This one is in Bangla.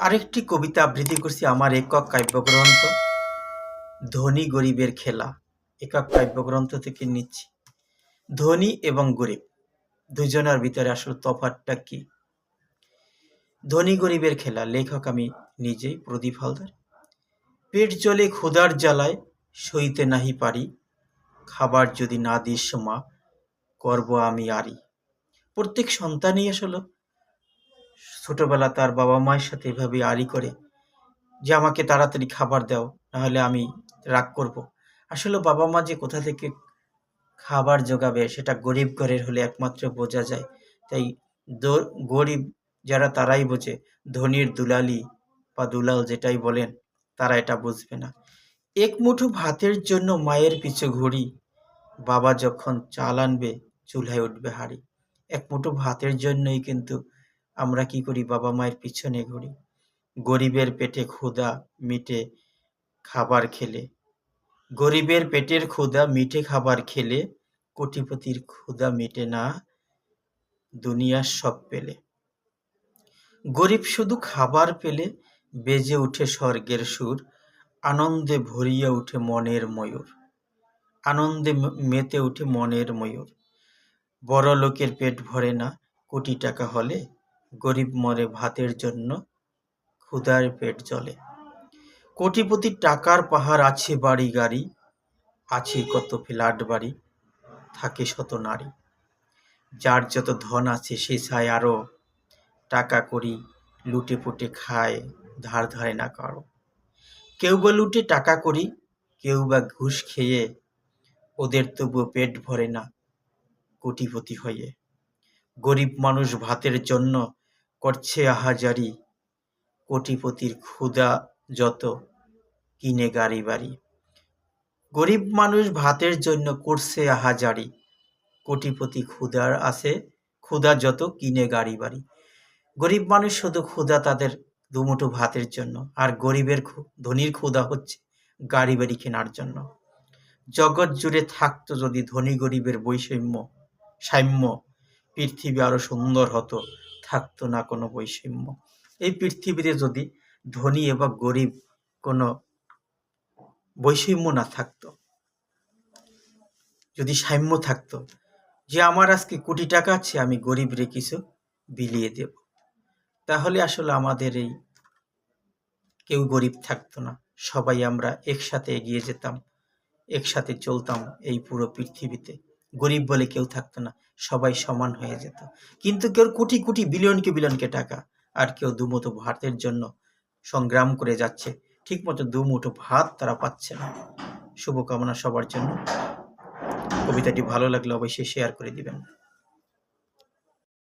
আরেকটি কবিতা আবৃত্তি করছি আমার একক কাব্যগ্রন্থ ধনী গরিবের খেলা। একক কাব্যগ্রন্থ থেকে নিচ্ছি। ধনী এবং গরিব দুজনের ভিতরে আসলে তফাৎটা কি? ধনী গরিবের খেলা, লেখক আমি নিজেই, প্রদীপ হালদার। পেট জ্বলে ক্ষুধার জ্বালায় সইতে নাহি পারি, খাবার যদি না দিস মা করব আমি আরি। প্রত্যেক সন্তানই আসলে ছোটবেলা তার বাবা মায়ের সাথে এভাবে আড়ি করে যে আমাকে তাড়াতাড়ি খাবার দাও, নাহলে আমি রাগ করব। আসলে বাবা মা যে কোথা থেকে খাবার জোগাবে সেটা গরিব ঘরের হলে একমাত্র বোঝা যায়। তাই গরিব যারা তারাই বোঝে, ধনীর দুলালি বা দুলাল যেটাই বলেন তারা এটা বুঝবে না। এক মুঠো ভাতের জন্য মায়ের পিছু ঘুরি, বাবা যখন চাল আনবে চুলায় উঠবে হাঁড়ি। এক মুঠো ভাতের জন্যই কিন্তু আমরা কি করি, বাবা মায়ের পিছনে ঘুরি। গরিবের পেটে ক্ষুধা মিটে খাবার খেলে, গরিবের পেটের ক্ষুধা মিটে খাবার খেলে, কোটিপতির ক্ষুধা মিটে না দুনিয়ার সব পেলে। গরিব শুধু খাবার পেলে বেজে উঠে স্বর্গের সুর, আনন্দে ভরিয়া উঠে মনের ময়ূর, আনন্দে মেতে উঠে মনের ময়ূর। বড় লোকের পেট ভরে না কোটি টাকা হলে, গরিব মরে ভাতের জন্য ক্ষুধার পেট জ্বলে। কোটিপতির টাকার পাহাড়, আছে বাড়ি গাড়ি, আছে কত ফ্ল্যাট বাড়ি, থাকে শত নারী। যার যত ধন আছে সে চায় আরো, টাকা করি লুটে পুটে খায়, ধার ধারে না কারো। কেউ বা লুটে টাকা করি, কেউ বা ঘুষ খেয়ে, ওদের তবুও পেট ভরে না কোটিপতি হয়ে। গরিব মানুষ ভাতের জন্য করছে আহাজারি, কোটিপতির ক্ষুধা যত কিনে গাড়ি বাড়ি। গরিব মানুষ ভাতের জন্য করছে আহাজারি, কোটিপতি ক্ষুধার আছে ক্ষুধা যত কিনে গাড়ি বাড়ি। গরিব মানুষ শুধু ক্ষুধা তাদের দুমুঠো ভাতের জন্য, আর ধনীর ক্ষুধা হচ্ছে গাড়ি বাড়ি কেনার জন্য। জগৎ জুড়ে থাকতো যদি ধনী গরিবের সাম্য, পৃথিবী আরো সুন্দর হতো, থাকতো না কোনো বৈষম্য। এই পৃথিবীতে যদি ধনী এবং গরিব কোনো বৈষম্য না থাকতো, যদি সাম্য থাকতো, যে আমার আজকে কোটি টাকা আছে আমি গরিবরে কিছু বিলিয়ে দেব, তাহলে আসলে আমাদের এই কেউ গরিব থাকতো না। সবাই আমরা একসাথে এগিয়ে যেতাম, একসাথে চলতাম এই পুরো পৃথিবীতে। গরিব বলে কেউ থাকতো না, সবাই সমান হয়ে যেত। কিন্তু কেউ কোটি কোটি বিলিয়নকে টাকা, আর কেউ দুমুঠো ভাতের জন্য সংগ্রাম করে যাচ্ছে, ঠিক মতো দুমুঠো ভাত তারা পাচ্ছে না। শুভকামনা সবার জন্য। কবিতাটি ভালো লাগলে অবশ্যই শেয়ার করে দিবেন।